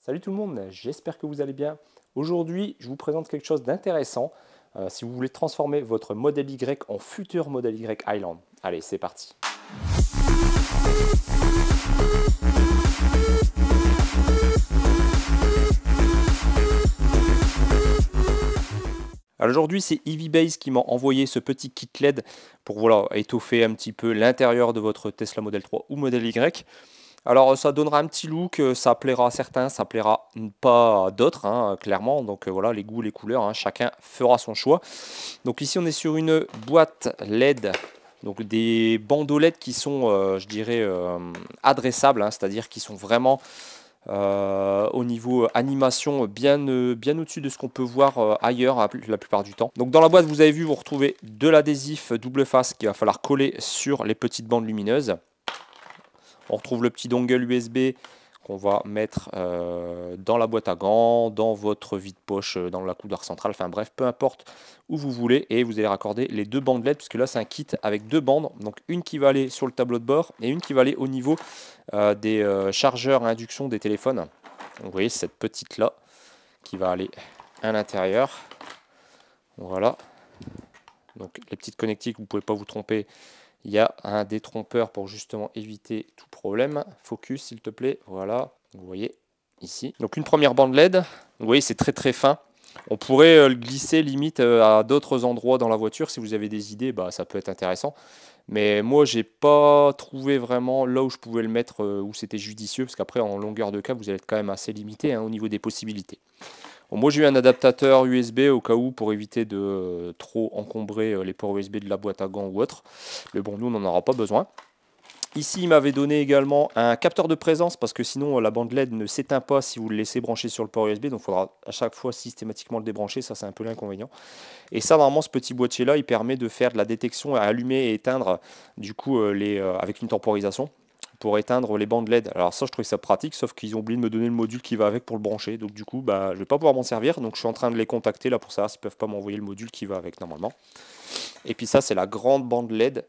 Salut tout le monde, j'espère que vous allez bien. Aujourd'hui, je vous présente quelque chose d'intéressant si vous voulez transformer votre modèle Y en futur modèle Y Highland. Allez, c'est parti. Alors aujourd'hui, c'est EVBase qui m'a envoyé ce petit kit LED pour voilà, étoffer un petit peu l'intérieur de votre Tesla Model 3 ou Model Y. Alors ça donnera un petit look, ça plaira à certains, ça plaira pas à d'autres, hein, clairement. Donc voilà, les goûts, les couleurs, hein, chacun fera son choix. Donc ici on est sur une boîte LED, donc des bandeaux LED qui sont, je dirais, adressables, hein, c'est-à-dire qui sont vraiment au niveau animation bien au-dessus de ce qu'on peut voir ailleurs la plupart du temps. Donc dans la boîte, vous avez vu, vous retrouvez de l'adhésif double face qu'il va falloir coller sur les petites bandes lumineuses. On retrouve le petit dongle USB qu'on va mettre dans la boîte à gants, dans votre vide-poche, dans la coudoir centrale, enfin bref, peu importe où vous voulez. Et vous allez raccorder les deux bandes LED, puisque là c'est un kit avec deux bandes, donc une qui va aller sur le tableau de bord et une qui va aller au niveau des chargeurs à induction des téléphones. Donc, vous voyez cette petite là qui va aller à l'intérieur. Voilà. Donc les petites connectiques, vous ne pouvez pas vous tromper. Il y a un détrompeur pour justement éviter tout problème. Focus s'il te plaît, voilà, vous voyez ici. Donc une première bande LED, vous voyez c'est très fin. On pourrait le glisser limite à d'autres endroits dans la voiture. Si vous avez des idées, bah, ça peut être intéressant. Mais moi j'ai pas trouvé vraiment là où je pouvais le mettre, où c'était judicieux. Parce qu'après en longueur de câble, vous allez être quand même assez limité hein, au niveau des possibilités. Bon, moi j'ai eu un adaptateur USB au cas où pour éviter de trop encombrer les ports USB de la boîte à gants ou autre. Mais bon, nous on n'en aura pas besoin. Ici, il m'avait donné également un capteur de présence parce que sinon la bande LED ne s'éteint pas si vous le laissez brancher sur le port USB. Donc il faudra à chaque fois systématiquement le débrancher. Ça, c'est un peu l'inconvénient. Et ça, normalement, ce petit boîtier-là, il permet de faire de la détection à allumer et éteindre du coup avec une temporisation pour éteindre les bandes LED. Alors ça, je trouve ça pratique, sauf qu'ils ont oublié de me donner le module qui va avec pour le brancher. Donc du coup, bah, je ne vais pas pouvoir m'en servir. Donc je suis en train de les contacter là pour savoir s'ils ne peuvent pas m'envoyer le module qui va avec normalement. Et puis ça, c'est la grande bande LED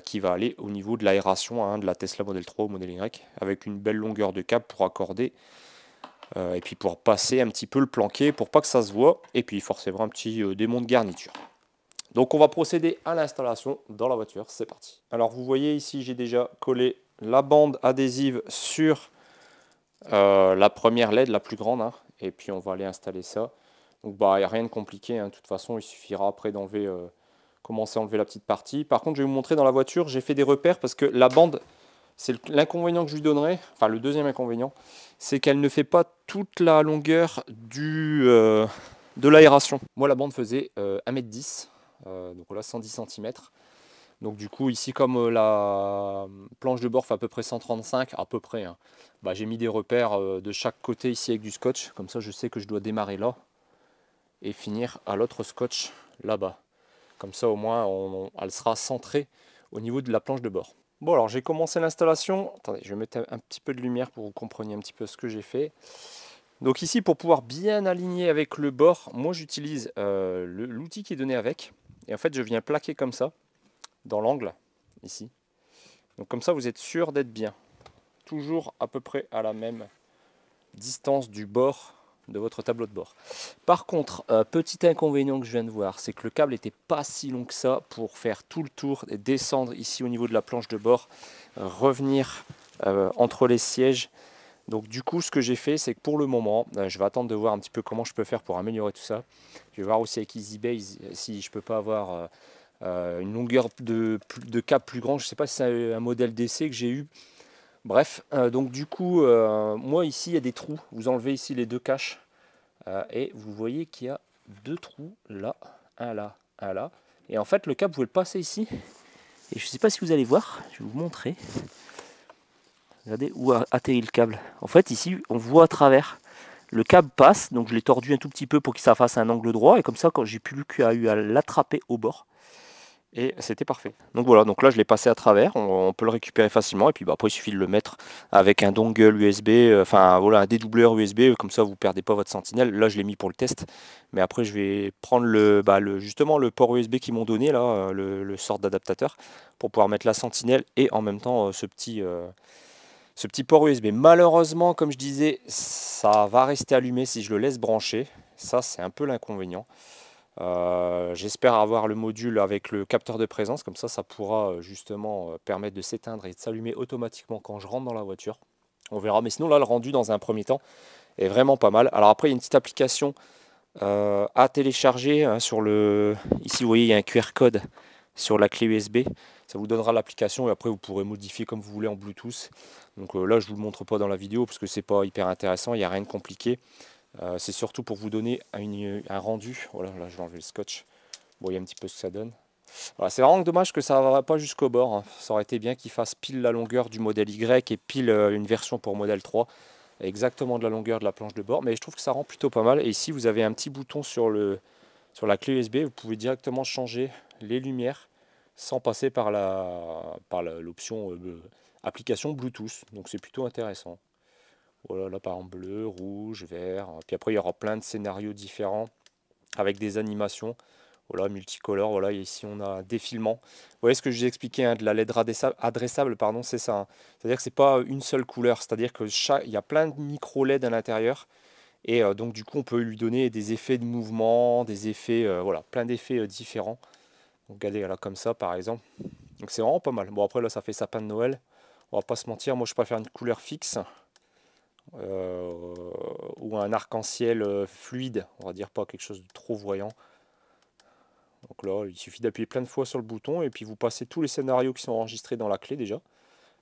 qui va aller au niveau de l'aération hein, de la Tesla Model 3 ou Model Y, avec une belle longueur de câble pour accorder. Et puis pour passer un petit peu le planqué pour pas que ça se voit. Et puis forcément un petit démon de garniture. Donc on va procéder à l'installation dans la voiture, c'est parti. Alors vous voyez ici j'ai déjà collé la bande adhésive sur la première LED, la plus grande, hein, et puis on va aller installer ça. Donc bah il n'y a rien de compliqué, hein, de toute façon il suffira après d'enlever, commencer à enlever la petite partie. Par contre je vais vous montrer dans la voiture, j'ai fait des repères parce que la bande, c'est l'inconvénient que je lui donnerai, enfin le deuxième inconvénient, c'est qu'elle ne fait pas toute la longueur de l'aération. Moi la bande faisait 1,10 m. Donc là 110 cm. Donc du coup ici comme la planche de bord fait à peu près 135, à peu près, hein, bah, j'ai mis des repères de chaque côté ici avec du scotch. Comme ça je sais que je dois démarrer là et finir à l'autre scotch là-bas. Comme ça au moins elle sera centrée au niveau de la planche de bord. Bon alors j'ai commencé l'installation. Attendez, je vais mettre un petit peu de lumière pour que vous compreniez un petit peu ce que j'ai fait. Donc ici pour pouvoir bien aligner avec le bord, moi j'utilise l'outil qui est donné avec. Et en fait, je viens plaquer comme ça, dans l'angle, ici. Donc comme ça, vous êtes sûr d'être bien. Toujours à peu près à la même distance du bord de votre tableau de bord. Par contre, petit inconvénient que je viens de voir, c'est que le câble n'était pas si long que ça pour faire tout le tour et descendre ici au niveau de la planche de bord, revenir entre les sièges. Donc du coup, ce que j'ai fait, c'est que pour le moment, je vais attendre de voir un petit peu comment je peux faire pour améliorer tout ça. Je vais voir aussi avec EasyBase si je peux pas avoir une longueur de câble plus grande. Je ne sais pas si c'est un modèle d'essai que j'ai eu. Bref, donc du coup, moi ici, il y a des trous. Vous enlevez ici les deux caches et vous voyez qu'il y a deux trous là, un là, un là. Et en fait, le câble, vous pouvez le passer ici. Et je ne sais pas si vous allez voir, je vais vous montrer. Regardez où a atterri le câble. En fait, ici, on voit à travers. Le câble passe, donc je l'ai tordu un tout petit peu pour que ça fasse un angle droit. Et comme ça, quand j'ai plus qu'à l'attraper au bord. Et c'était parfait. Donc voilà, donc là je l'ai passé à travers, on peut le récupérer facilement. Et puis bah, après, il suffit de le mettre avec un dongle USB, enfin voilà, un dédoubleur USB. Comme ça, vous ne perdez pas votre sentinelle. Là, je l'ai mis pour le test. Mais après, je vais prendre justement le port USB qu'ils m'ont donné, là, le sort d'adaptateur, pour pouvoir mettre la sentinelle et en même temps ce petit port USB. Malheureusement, comme je disais, ça va rester allumé si je le laisse brancher. Ça, c'est un peu l'inconvénient. J'espère avoir le module avec le capteur de présence, comme ça pourra justement permettre de s'éteindre et de s'allumer automatiquement quand je rentre dans la voiture. On verra, mais sinon là, le rendu dans un premier temps est vraiment pas mal. Alors après, il y a une petite application à télécharger hein, sur le... Ici, vous voyez, il y a un QR code sur la clé USB. Ça vous donnera l'application et après, vous pourrez modifier comme vous voulez en Bluetooth. Donc là, je ne vous le montre pas dans la vidéo parce que c'est pas hyper intéressant, il n'y a rien de compliqué. C'est surtout pour vous donner un rendu. Voilà, là, je vais enlever le scotch. Bon, il y a un petit peu ce que ça donne. Voilà, c'est vraiment dommage que ça ne va pas jusqu'au bord. Hein. Ça aurait été bien qu'il fasse pile la longueur du modèle Y et pile une version pour modèle 3. Exactement de la longueur de la planche de bord. Mais je trouve que ça rend plutôt pas mal. Et ici, vous avez un petit bouton sur la clé USB. Vous pouvez directement changer les lumières sans passer par l'option application Bluetooth. Donc c'est plutôt intéressant. Voilà, là par exemple bleu, rouge, vert. Puis après, il y aura plein de scénarios différents avec des animations. Voilà, multicolore. Voilà, et ici on a un défilement. Vous voyez ce que je vous ai expliqué hein, de la LED adressable, pardon, c'est ça. Hein. C'est-à-dire que c'est pas une seule couleur. C'est-à-dire que il y a plein de micro LED à l'intérieur. Et donc du coup, on peut lui donner des effets de mouvement, des effets, voilà, plein d'effets différents. Donc regardez là comme ça par exemple. Donc c'est vraiment pas mal. Bon après là, ça fait sapin de Noël. On va pas se mentir. Moi, je préfère une couleur fixe. Ou un arc-en-ciel fluide, on va dire pas quelque chose de trop voyant. Donc là, il suffit d'appuyer plein de fois sur le bouton et puis vous passez tous les scénarios qui sont enregistrés dans la clé déjà.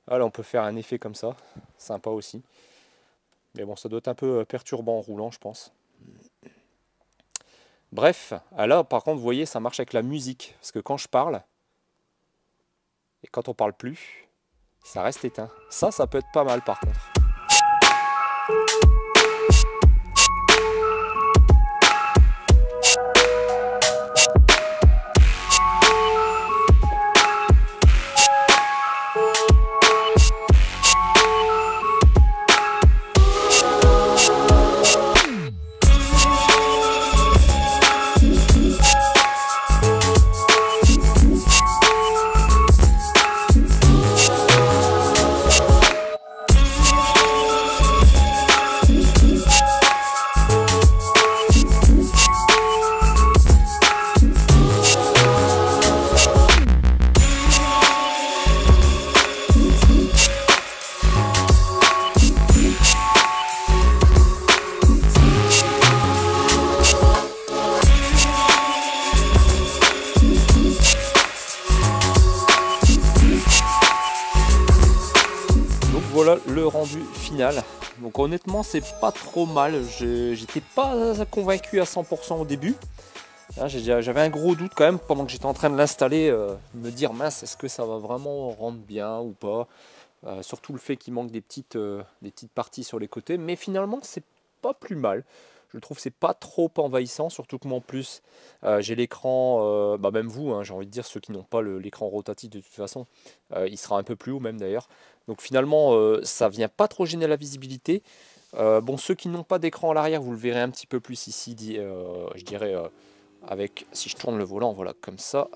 Ah, là, on peut faire un effet comme ça, sympa aussi. Mais bon, ça doit être un peu perturbant en roulant, je pense. Bref, là, par contre, vous voyez, ça marche avec la musique. Parce que quand je parle, et quand on parle plus, ça reste éteint. Ça peut être pas mal par contre. Voilà le rendu final. Donc honnêtement, c'est pas trop mal. J'étais pas convaincu à 100% au début. J'avais un gros doute quand même pendant que j'étais en train de l'installer, me dire mince, est-ce que ça va vraiment rendre bien ou pas. Surtout le fait qu'il manque des petites parties sur les côtés. Mais finalement, c'est pas plus mal. Je trouve que c'est pas trop envahissant, surtout que moi en plus j'ai l'écran, même vous, hein, j'ai envie de dire ceux qui n'ont pas l'écran rotatif de toute façon, il sera un peu plus haut même d'ailleurs. Donc finalement ça vient pas trop gêner la visibilité. Bon, ceux qui n'ont pas d'écran à l'arrière, vous le verrez un petit peu plus ici, je dirais avec, si je tourne le volant, voilà comme ça.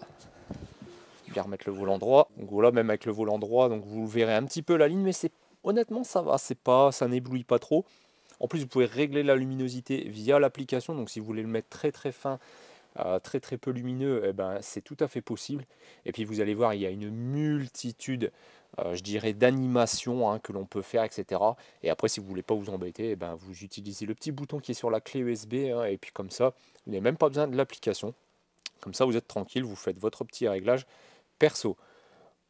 Bien remettre le volant droit. Donc voilà, même avec le volant droit, donc vous verrez un petit peu la ligne, mais honnêtement ça va, ça n'éblouit pas trop. En plus, vous pouvez régler la luminosité via l'application. Donc, si vous voulez le mettre très très fin, très très peu lumineux, eh ben, c'est tout à fait possible. Et puis, vous allez voir, il y a une multitude, je dirais, d'animations hein, que l'on peut faire, etc. Et après, si vous ne voulez pas vous embêter, eh ben, vous utilisez le petit bouton qui est sur la clé USB. Hein, et puis, comme ça, vous n'avez même pas besoin de l'application. Comme ça, vous êtes tranquille, vous faites votre petit réglage perso.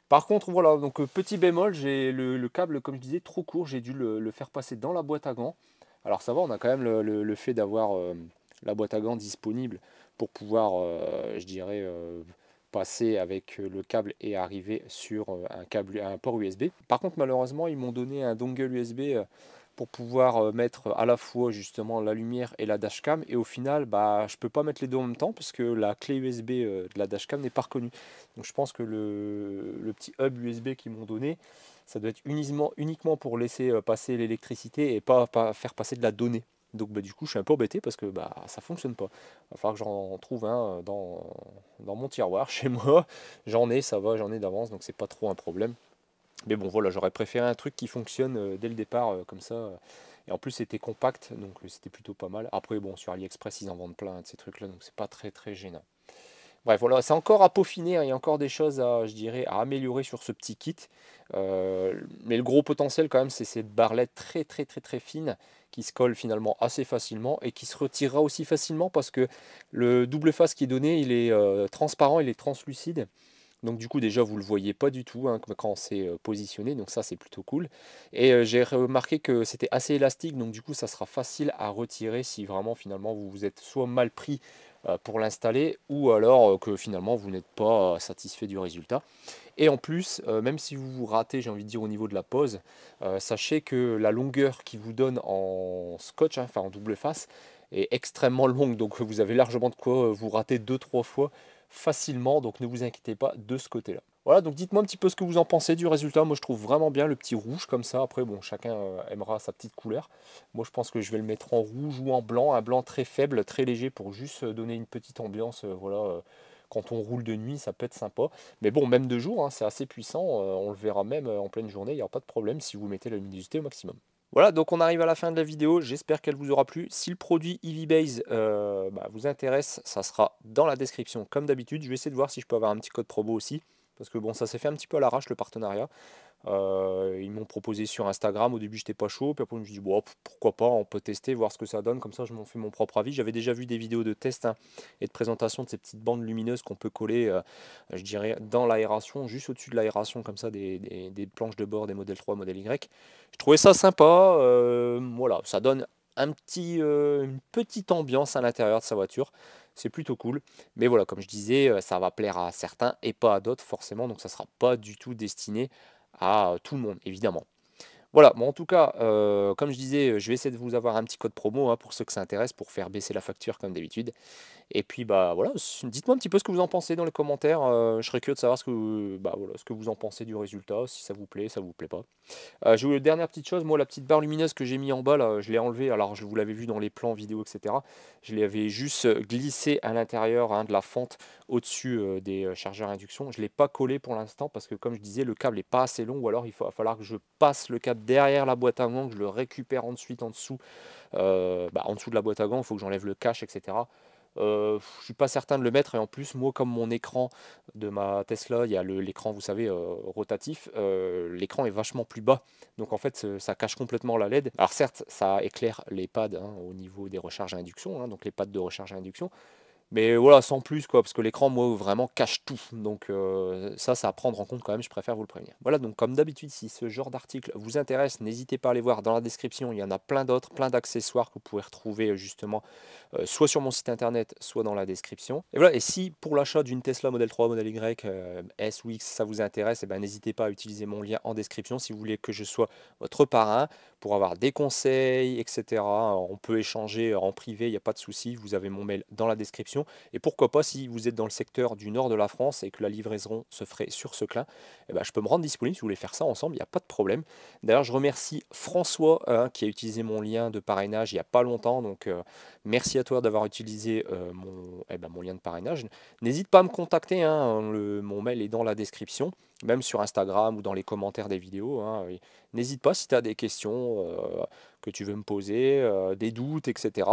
Par contre, voilà, donc petit bémol, j'ai le câble, comme je disais, trop court. J'ai dû le faire passer dans la boîte à gants. Alors ça va, on a quand même le fait d'avoir la boîte à gants disponible pour pouvoir, je dirais, passer avec le câble et arriver sur un port USB. Par contre, malheureusement, ils m'ont donné un dongle USB pour pouvoir mettre à la fois justement la lumière et la dashcam. Et au final, bah, je ne peux pas mettre les deux en même temps parce que la clé USB de la dashcam n'est pas reconnue. Donc je pense que le petit hub USB qu'ils m'ont donné, ça doit être uniquement pour laisser passer l'électricité et pas faire passer de la donnée. Donc bah, du coup je suis un peu embêté parce que bah, ça fonctionne pas. Il va falloir que j'en trouve un dans mon tiroir chez moi. J'en ai, ça va, j'en ai d'avance, donc c'est pas trop un problème. Mais bon, voilà, j'aurais préféré un truc qui fonctionne dès le départ, comme ça. Et en plus, c'était compact, donc c'était plutôt pas mal. Après, bon, sur AliExpress, ils en vendent plein de ces trucs-là, donc c'est pas très très gênant. Bref, voilà, c'est encore à peaufiner, hein, il y a encore des choses à, je dirais, à améliorer sur ce petit kit. Mais le gros potentiel quand même, c'est cette barrelette très très très très fine qui se colle finalement assez facilement et qui se retirera aussi facilement parce que le double face qui est donné, il est transparent, il est translucide. Donc du coup déjà vous le voyez pas du tout hein, quand c'est positionné, donc ça c'est plutôt cool. Et j'ai remarqué que c'était assez élastique, donc du coup ça sera facile à retirer si vraiment finalement vous vous êtes soit mal pris pour l'installer ou alors que finalement vous n'êtes pas satisfait du résultat. Et en plus, même si vous vous ratez, j'ai envie de dire au niveau de la pose, sachez que la longueur qui vous donne en scotch, hein, enfin en double face, est extrêmement longue. Donc vous avez largement de quoi vous rater deux trois fois facilement. Donc ne vous inquiétez pas de ce côté-là. Voilà, donc dites-moi un petit peu ce que vous en pensez du résultat. Moi je trouve vraiment bien le petit rouge comme ça. Après, bon, chacun aimera sa petite couleur. Moi je pense que je vais le mettre en rouge ou en blanc. Un blanc très faible, très léger pour juste donner une petite ambiance. Voilà, quand on roule de nuit, ça peut être sympa. Mais bon, même de jour, hein, c'est assez puissant. On le verra même en pleine journée. Il n'y aura pas de problème si vous mettez la luminosité au maximum. Voilà, donc on arrive à la fin de la vidéo, j'espère qu'elle vous aura plu. Si le produit EVBase vous intéresse, ça sera dans la description comme d'habitude. Je vais essayer de voir si je peux avoir un petit code promo aussi, parce que bon, ça s'est fait un petit peu à l'arrache le partenariat. Ils m'ont proposé sur Instagram, au début j'étais pas chaud, puis après je me suis dit bon, pourquoi pas, on peut tester, voir ce que ça donne, comme ça je m'en fais mon propre avis. J'avais déjà vu des vidéos de test hein, et de présentation de ces petites bandes lumineuses qu'on peut coller, je dirais, dans l'aération, juste au-dessus de l'aération, comme ça, des planches de bord, des modèles 3, modèle Y. Je trouvais ça sympa, voilà, ça donne une petite ambiance à l'intérieur de sa voiture. C'est plutôt cool. Mais voilà, comme je disais, ça va plaire à certains et pas à d'autres forcément. Donc ça ne sera pas du tout destiné à tout le monde, évidemment. Voilà, bon, en tout cas, comme je disais, je vais essayer de vous avoir un petit code promo hein, pour ceux que ça intéresse, pour faire baisser la facture comme d'habitude. Et puis bah voilà, dites-moi un petit peu ce que vous en pensez dans les commentaires. Je serais curieux de savoir ce que vous en pensez du résultat, si ça vous plaît pas. J'ai oublié une dernière petite chose, moi la petite barre lumineuse que j'ai mis en bas là, je l'ai enlevée, alors je vous l'avais vu dans les plans vidéo etc. Je l'avais juste glissé à l'intérieur hein, de la fente au-dessus des chargeurs induction. Je ne l'ai pas collé pour l'instant parce que comme je disais le câble n'est pas assez long ou alors va falloir que je passe le câble derrière la boîte à gants, que je le récupère ensuite en dessous, en dessous de la boîte à gants, il faut que j'enlève le cache etc. Je suis pas certain de le mettre et en plus moi comme mon écran de ma Tesla, il y a l'écran vous savez rotatif, l'écran est vachement plus bas donc en fait ça cache complètement la LED. Alors certes ça éclaire les pads hein, au niveau des recharges à induction, hein, donc les pads de recharge à induction, mais voilà, sans plus, quoi, parce que l'écran, moi, vraiment cache tout. Donc ça à prendre en compte quand même, je préfère vous le prévenir. Voilà, donc comme d'habitude, si ce genre d'article vous intéresse, n'hésitez pas à aller voir dans la description. Il y en a plein d'autres, plein d'accessoires que vous pouvez retrouver justement, soit sur mon site internet, soit dans la description. Et voilà, et si pour l'achat d'une Tesla Model 3, Model Y, S ou X, ça vous intéresse, eh ben, n'hésitez pas à utiliser mon lien en description si vous voulez que je sois votre parrain pour avoir des conseils, etc. On peut échanger en privé, il n'y a pas de souci. Vous avez mon mail dans la description. Et pourquoi pas, si vous êtes dans le secteur du nord de la France et que la livraison se ferait sur ce clin, eh ben, je peux me rendre disponible si vous voulez faire ça ensemble, il n'y a pas de problème. D'ailleurs, je remercie François hein, qui a utilisé mon lien de parrainage il n'y a pas longtemps. Donc, merci à toi d'avoir utilisé mon lien de parrainage. N'hésite pas à me contacter, hein, mon mail est dans la description, même sur Instagram ou dans les commentaires des vidéos. Hein. N'hésite pas si tu as des questions que tu veux me poser, des doutes, etc.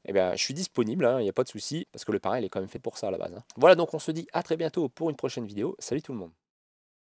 Eh bien, je suis disponible, il n'y a pas de souci, parce que le parrain, il est quand même fait pour ça à la base. Hein. Voilà, donc on se dit à très bientôt pour une prochaine vidéo. Salut tout le monde.